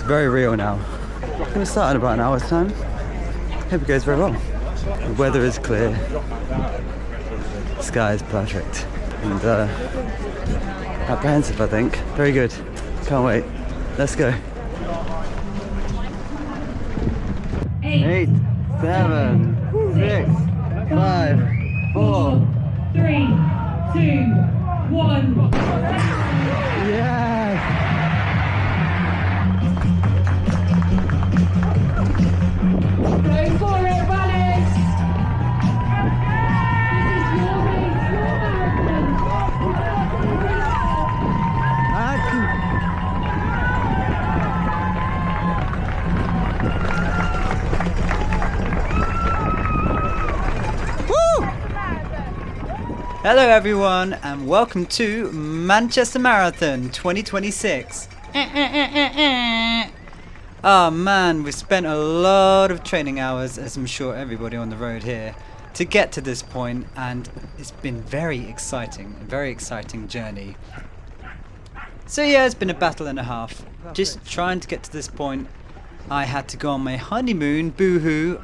very real now. I'm going to start in about an hour's time. Hope it goes very well. The weather is clear. The sky is perfect. And apprehensive, I think. Very good. Can't wait. Let's go. 8, 7, 6, 5, 4, 3, 2, 1. Yes! Go for it, Valis! This is your race, your marathon. Hello everyone and welcome to Manchester Marathon 2026. Oh man, we've spent a lot of training hours, as I'm sure everybody on the road here, to get to this point, and it's been very exciting, a very exciting journey. So yeah, it's been a battle and a half. Just trying to get to this point. I had to go on my honeymoon, boo-hoo,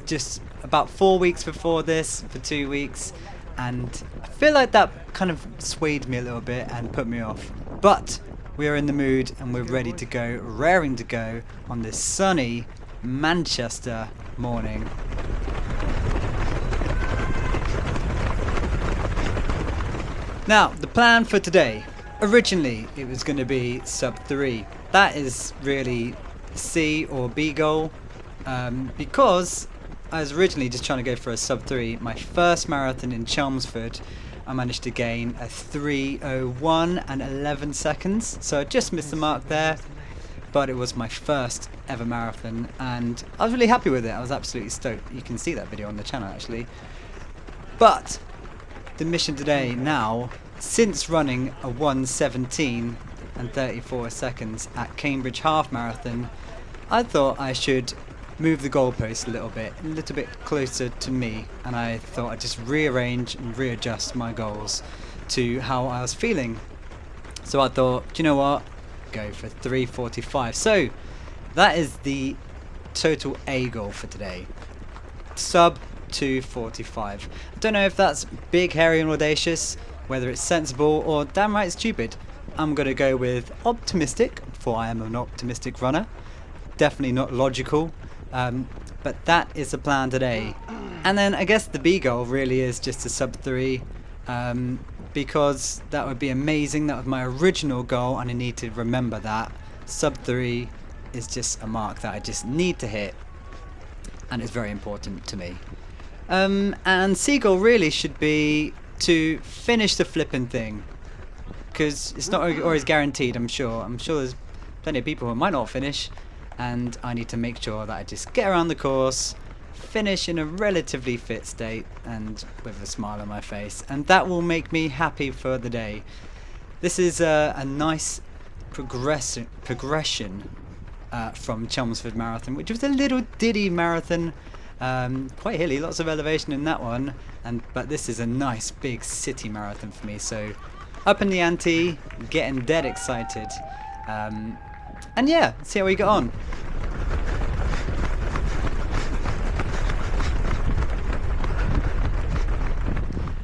just about 4 weeks before this, for 2 weeks. And I feel like that kind of swayed me a little bit and put me off. But we are in the mood and we're ready to go, raring to go on this sunny Manchester morning. Now, the plan for today. Originally, it was going to be sub 3. That is really C or B goal because I was originally just trying to go for a sub 3. My first marathon in Chelmsford, I managed to gain a 3:01 and 11 seconds. So I just missed the mark there, but it was my first ever marathon and I was really happy with it. I was absolutely stoked. You can see that video on the channel actually. But the mission today now, since running a 1:17 and 34 seconds at Cambridge Half Marathon, I thought I should move the goalpost a little bit closer to me, and I thought I'd just rearrange and readjust my goals to how I was feeling. So I thought, do you know what, go for 3:45. So that is the total A goal for today, sub 2:45. I don't know if that's big, hairy and audacious, whether it's sensible or downright stupid. I'm gonna go with optimistic, for I am an optimistic runner. Definitely not logical. But that is the plan today. And then I guess the B goal really is just a sub 3, because that would be amazing. That was my original goal and I need to remember that. Sub 3 is just a mark that I just need to hit and it's very important to me. And C goal really should be to finish the flipping thing, because it's not always guaranteed. I'm sure there's plenty of people who might not finish, and I need to make sure that I just get around the course, finish in a relatively fit state and with a smile on my face, and that will make me happy for the day. This is a nice progression from Chelmsford Marathon, which was a little diddy marathon, quite hilly, lots of elevation in that one, but this is a nice big city marathon for me, so up in the ante, getting dead excited. And yeah, see how we get on.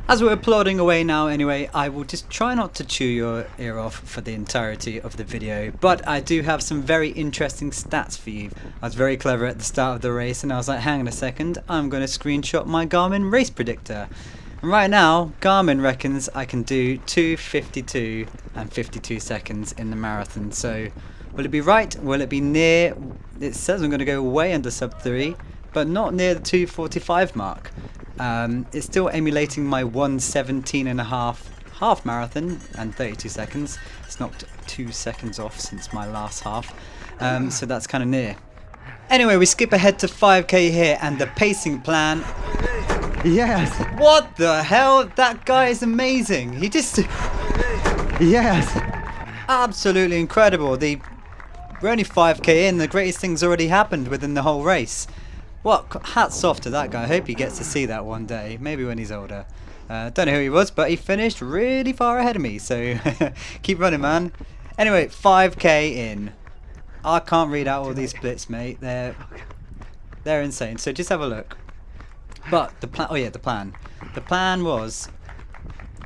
As we're plodding away now anyway, I will just try not to chew your ear off for the entirety of the video, but I do have some very interesting stats for you. I was very clever at the start of the race and I was like, hang on a second, I'm going to screenshot my Garmin race predictor. And right now, Garmin reckons I can do 2:52 and 52 seconds in the marathon, so will it be right? Will it be near? It says I'm going to go way under sub 3, but not near the 2:45 mark. It's still emulating my 1:17 and a half marathon and 32 seconds. It's knocked 2 seconds off since my last half, so that's kind of near. Anyway, we skip ahead to 5k here and the pacing plan. Yes! What the hell? That guy is amazing. He just... Yes! Absolutely incredible. We're only 5k in, the greatest thing's already happened within the whole race. What? Hats off to that guy. I hope he gets to see that one day, maybe when he's older. Don't know who he was, but he finished really far ahead of me, so keep running, man. Anyway, 5k in. I can't read out all these splits, mate. They're insane. So just have a look. But the plan. Oh yeah, the plan. The plan was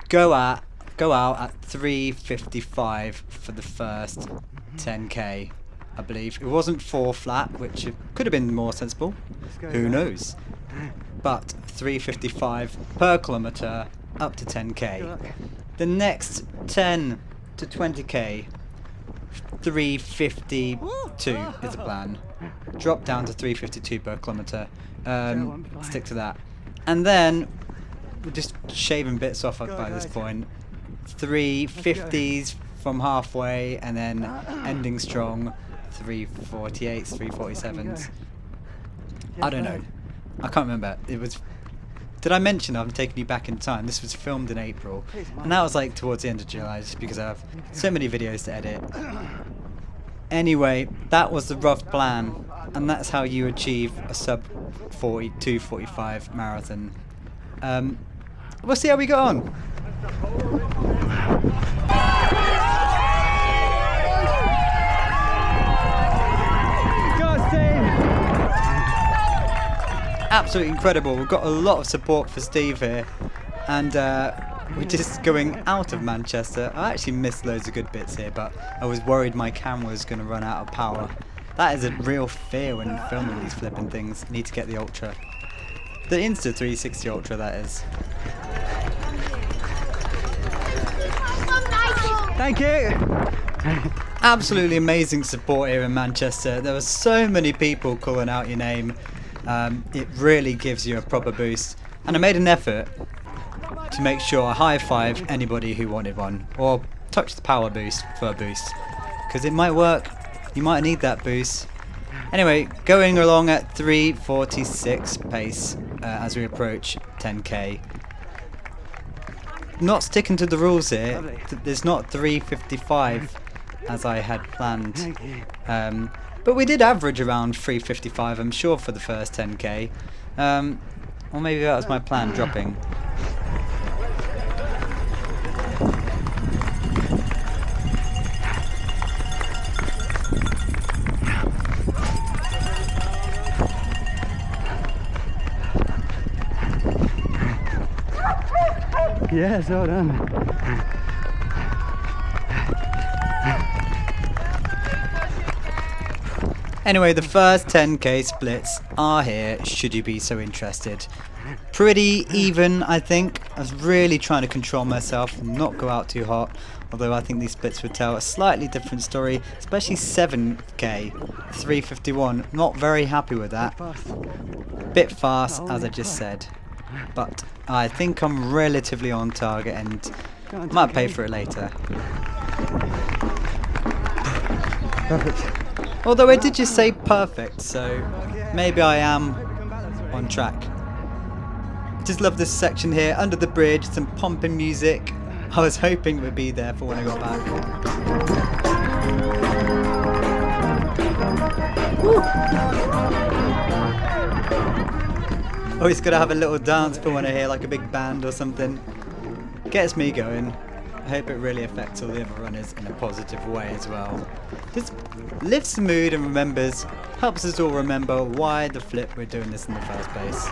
go out at 3:55 for the first 10k. I believe it wasn't 4 flat, which could have been more sensible. Who knows? But 3:55 per kilometre up to 10k. The next 10 to 20k, 3:52 is the plan. Drop down to 3:52 per kilometre. Stick to that. And then we're just shaving bits off by this point. 3:50s from halfway, and then ending strong. 3:48s, 3:47s. I don't know. I can't remember. It was. Did I mention I'm taking you back in time? This was filmed in April, and that was like towards the end of July, just because I have so many videos to edit. Anyway, that was the rough plan, and that's how you achieve a sub 42:45 marathon. We'll see how we go on. Absolutely incredible. We've got a lot of support for Steve here, and we're just going out of Manchester. I actually missed loads of good bits here, but I was worried my camera was going to run out of power. That is a real fear when filming these flipping things. You need to get the Ultra. The Insta 360 Ultra, that is. Thank you. Absolutely amazing support here in Manchester. There were so many people calling out your name. It really gives you a proper boost, and I made an effort to make sure I high-five anybody who wanted one, or touch the power boost for a boost, because it might work. You might need that boost. Anyway, going along at 3:46 pace as we approach 10k. Not sticking to the rules here. There's not 3:55 as I had planned. But we did average around 3:55, I'm sure, for the first 10k. Or maybe that was my plan, dropping. Yes, well done. Anyway, the first 10k splits are here, should you be so interested. Pretty even, I think. I was really trying to control myself and not go out too hot, although I think these splits would tell a slightly different story, especially 7k, 3:51. Not very happy with that. Bit fast, as I just said. But I think I'm relatively on target, and might pay for it later. Perfect. Although I did just say perfect, so maybe I am on track. Just love this section here, under the bridge, some pumping music. I was hoping it would be there for when I got back. Always gotta have a little dance for when I hear like a big band or something. Gets me going. I hope it really affects all the other runners in a positive way as well. Just lifts the mood and helps us all remember why the flip we're doing this in the first place.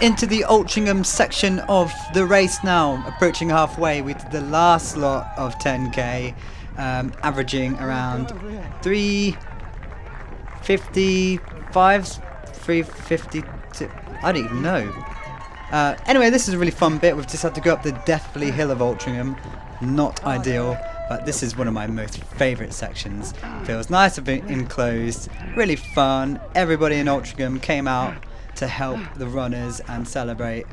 Into the Altrincham section of the race now, approaching halfway. We did the last lot of 10k, averaging around 3:55, 3:52. I don't even know. Anyway, this is a really fun bit. We've just had to go up the Deathly Hill of Altrincham. Not ideal, but this is one of my most favourite sections. Feels nice to be enclosed, really fun. Everybody in Altrincham came out to help the runners and celebrate,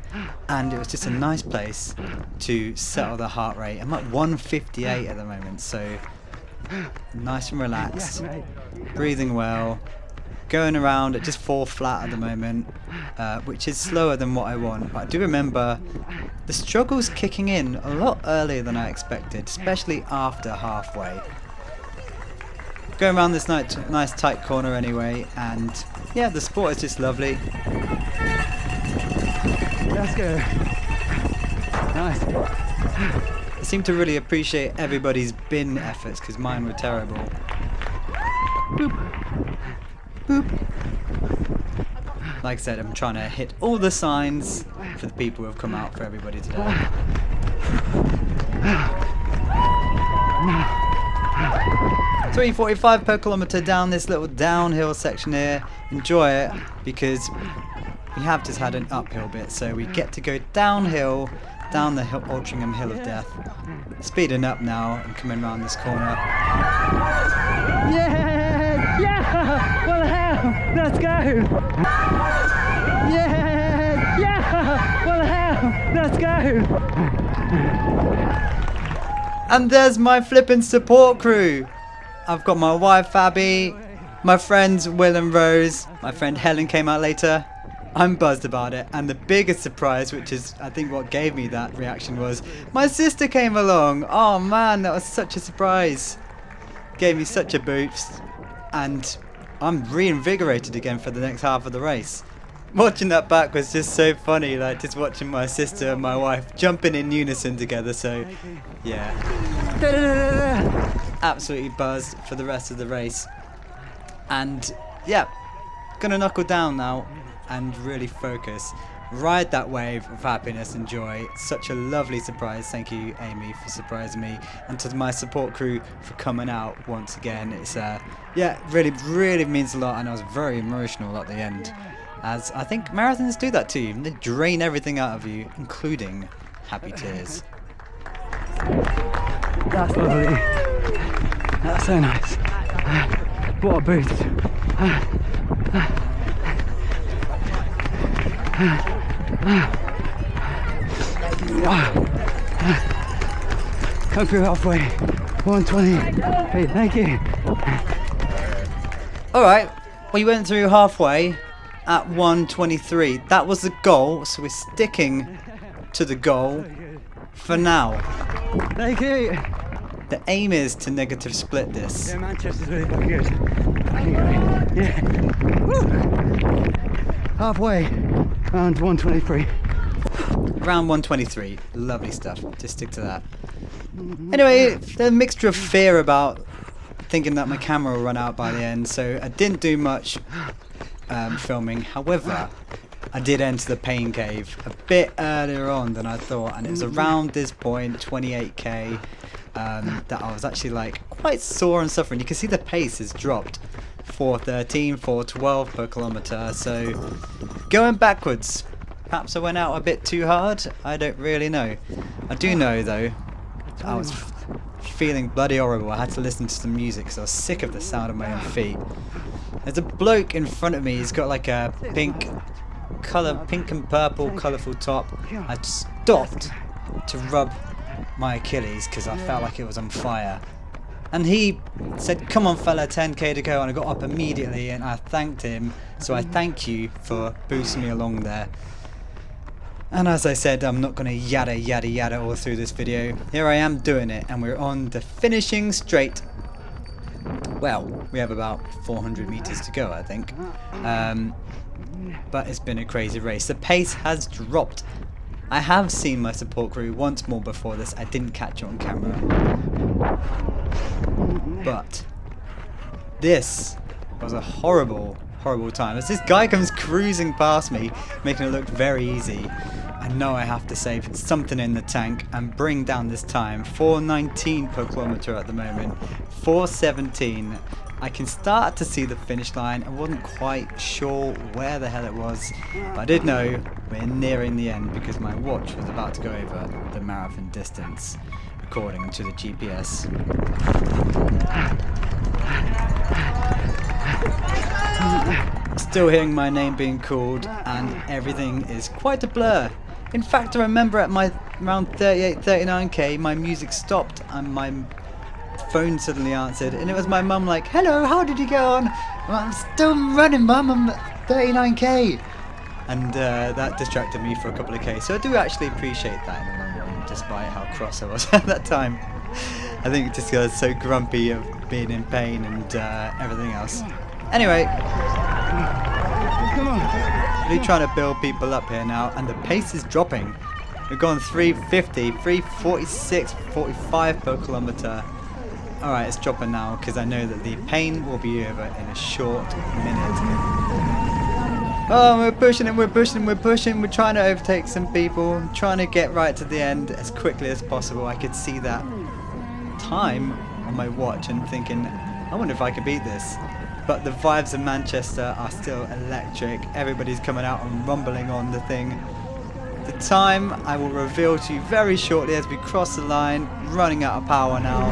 and it was just a nice place to settle the heart rate. I'm at 158 at the moment, so nice and relaxed, breathing well. Going around at just 4 flat at the moment, which is slower than what I want. But I do remember the struggle's kicking in a lot earlier than I expected, especially after halfway. Going around this nice tight corner anyway, and yeah, the sport is just lovely. Let's go. Nice. The seem to really appreciate everybody's bin efforts because mine were terrible. Boop. Boop. Like I said, I'm trying to hit all the signs for the people who have come out for everybody today. 3:45 per kilometre down this little downhill section here. Enjoy it because we have just had an uphill bit, so we get to go downhill, down the Altrincham Hill of Death. Speeding up now and coming around this corner. Yeah! Yeah! What the hell? Let's go! Yeah! Yeah! What the hell? Let's go! And there's my flippin' support crew. I've got my wife Abby, my friends Will and Rose, my friend Helen came out later. I'm buzzed about it, and the biggest surprise, which is I think what gave me that reaction, was my sister came along. Oh man, that was such a surprise. Gave me such a boost, and I'm reinvigorated again for the next half of the race. Watching that back was just so funny, like just watching my sister and my wife jumping in unison together, so yeah. Absolutely buzzed for the rest of the race. And yeah, gonna knuckle down now and really focus. Ride that wave of happiness and joy. Such a lovely surprise. Thank you, Amy, for surprising me, and to my support crew for coming out once again. It's yeah, really means a lot, and I was very emotional at the end, as I think marathons do that to you. They drain everything out of you, including happy tears. That's lovely. That's so nice. What a boost. Come through halfway. 120. Hey, thank you. Alright, we went through halfway at 1:23. That was the goal, so we're sticking to the goal for now. Thank you. The aim is to negative split this. Yeah, Manchester's really fucking good. Yeah. Woo. Halfway, around 123. Around 123. Lovely stuff. Just stick to that. Anyway, there's a mixture of fear about thinking that my camera will run out by the end, so I didn't do much filming. However, I did enter the pain cave a bit earlier on than I thought, and it was around this point, 28k, that I was actually like quite sore and suffering. You can see the pace has dropped. 4:13, 4:12 per kilometre, so going backwards. Perhaps I went out a bit too hard, I don't really know. I do know though, I was feeling bloody horrible. I had to listen to some music because I was sick of the sound of my own feet. There's a bloke in front of me, he's got like a pink and purple colourful top. I stopped to rub my Achilles because I felt like it was on fire. And he said, "Come on fella, 10k to go," and I got up immediately and I thanked him. So I thank you for boosting me along there. And as I said, I'm not going to yada all through this video. Here I am doing it, and we're on the finishing straight. Well, we have about 400 meters to go, I think. But it's been a crazy race. The pace has dropped. I have seen my support crew once more before this. I didn't catch it on camera. But this was a horrible time. As this guy comes cruising past me, making it look very easy, I know I have to save something in the tank and bring down this time. 4:19 per kilometre at the moment. 4:17. I can start to see the finish line. I wasn't quite sure where the hell it was, but I did know we're nearing the end because my watch was about to go over the marathon distance, according to the GPS. Still hearing my name being called, and everything is quite a blur. In fact, I remember at my around 38-39k, my music stopped and my phone suddenly answered, and it was my mum like, "Hello, how did you get on?" "I'm still running, mum, I'm at 39k. And that distracted me for a couple of k. So I do actually appreciate that in the long run, despite how cross I was at that time. I think just I was so grumpy of being in pain and everything else. Anyway, Come on. really trying to build people up here now, and the pace is dropping. We've gone 350, 346, 45 per kilometre. Alright, it's dropping now because I know that the pain will be over in a short minute. Oh, we're pushing, we're trying to overtake some people, trying to get right to the end as quickly as possible. I could see that time on my watch and thinking, I wonder if I could beat this. But the vibes of Manchester are still electric. Everybody's coming out and rumbling on the thing. The time I will reveal to you very shortly as we cross the line, running out of power now.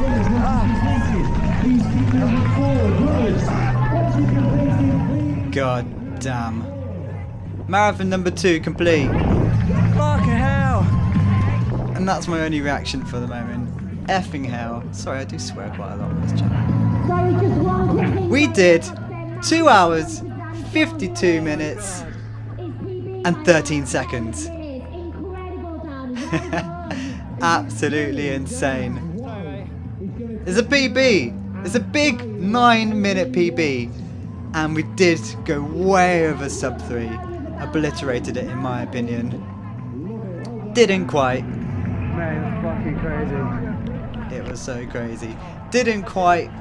God damn. Marathon number 2 complete. Fucking hell. And that's my only reaction for the moment. Effing hell. Sorry, I do swear quite a lot on this channel. We did 2 hours, 52 minutes, and 13 seconds. Absolutely insane. It's a PB. It's a big 9-minute PB. And we did go way over sub 3. Obliterated it in my opinion. Didn't quite. Man, that's fucking crazy. It was so crazy. Didn't quite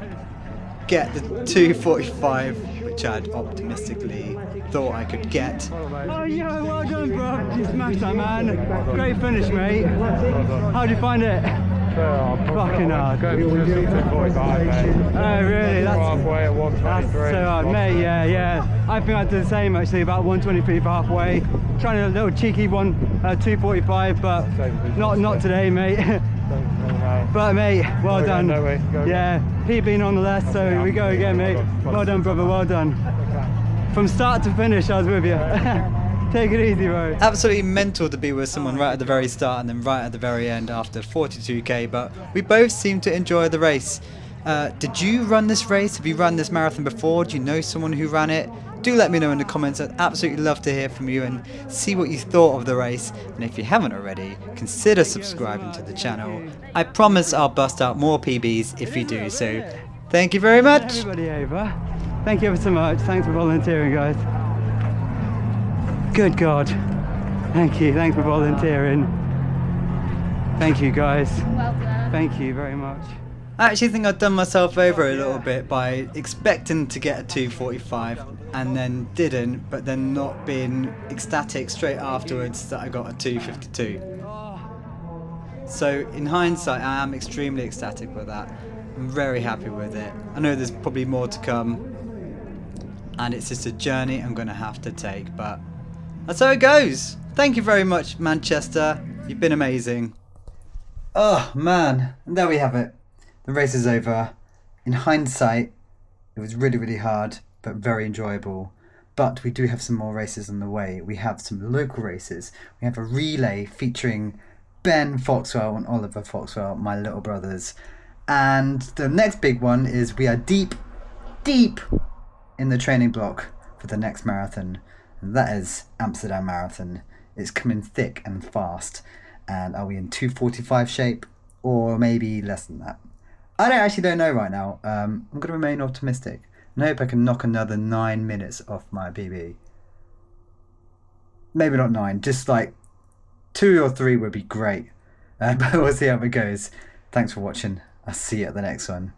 get the 2:45, which I'd optimistically thought I could get. Oh yeah, well done, bro. You smashed that, man. Great finish, mate. How'd you find it? Fucking hard. Go for 2:45, mate. Oh really? That's Halfway at 1:23. so hard, mate. Yeah. I think I did the same actually, about 1:23 for halfway. Trying a little cheeky one, 2:45, but not today, mate. But mate, well Go done. again, don't we? Go again. Yeah, PB nonetheless. So here we go again, mate. Well done, brother. Well done. From start to finish, I was with you. Take it easy, bro. Absolutely mental to be with someone right at the very start and then right at the very end after 42k, but we both seem to enjoy the race. Did you run this race? Have you run this marathon before? Do you know someone who ran it? Do let me know in the comments. I'd absolutely love to hear from you and see what you thought of the race. And if you haven't already, consider subscribing to the channel. I promise I'll bust out more PBs if you do, so thank you very much. Everybody over. Thank you ever so much. Thanks for volunteering, guys. Good God. Thank you. Thanks for volunteering. Thank you, guys. Thank you very much. I actually think I've done myself over a little bit by expecting to get a 2:45 and then didn't, but then not being ecstatic straight afterwards that I got a 2:52. So in hindsight, I am extremely ecstatic with that. I'm very happy with it. I know there's probably more to come, and it's just a journey I'm going to have to take, but that's how it goes. Thank you very much, Manchester. You've been amazing. Oh man, and there we have it. The race is over. In hindsight, it was really, really hard, but very enjoyable. But we do have some more races on the way. We have some local races. We have a relay featuring Ben Foxwell and Oliver Foxwell, my little brothers. And the next big one is we are deep in the training block for the next marathon. And that is Amsterdam Marathon. It's coming thick and fast. And are we in 2:45 shape or maybe less than that? I don't know right now. I'm going to remain optimistic and hope I can knock another 9 minutes off my PB. Maybe not 9, just like 2 or 3 would be great. But we'll see how it goes. Thanks for watching. I'll see you at the next one.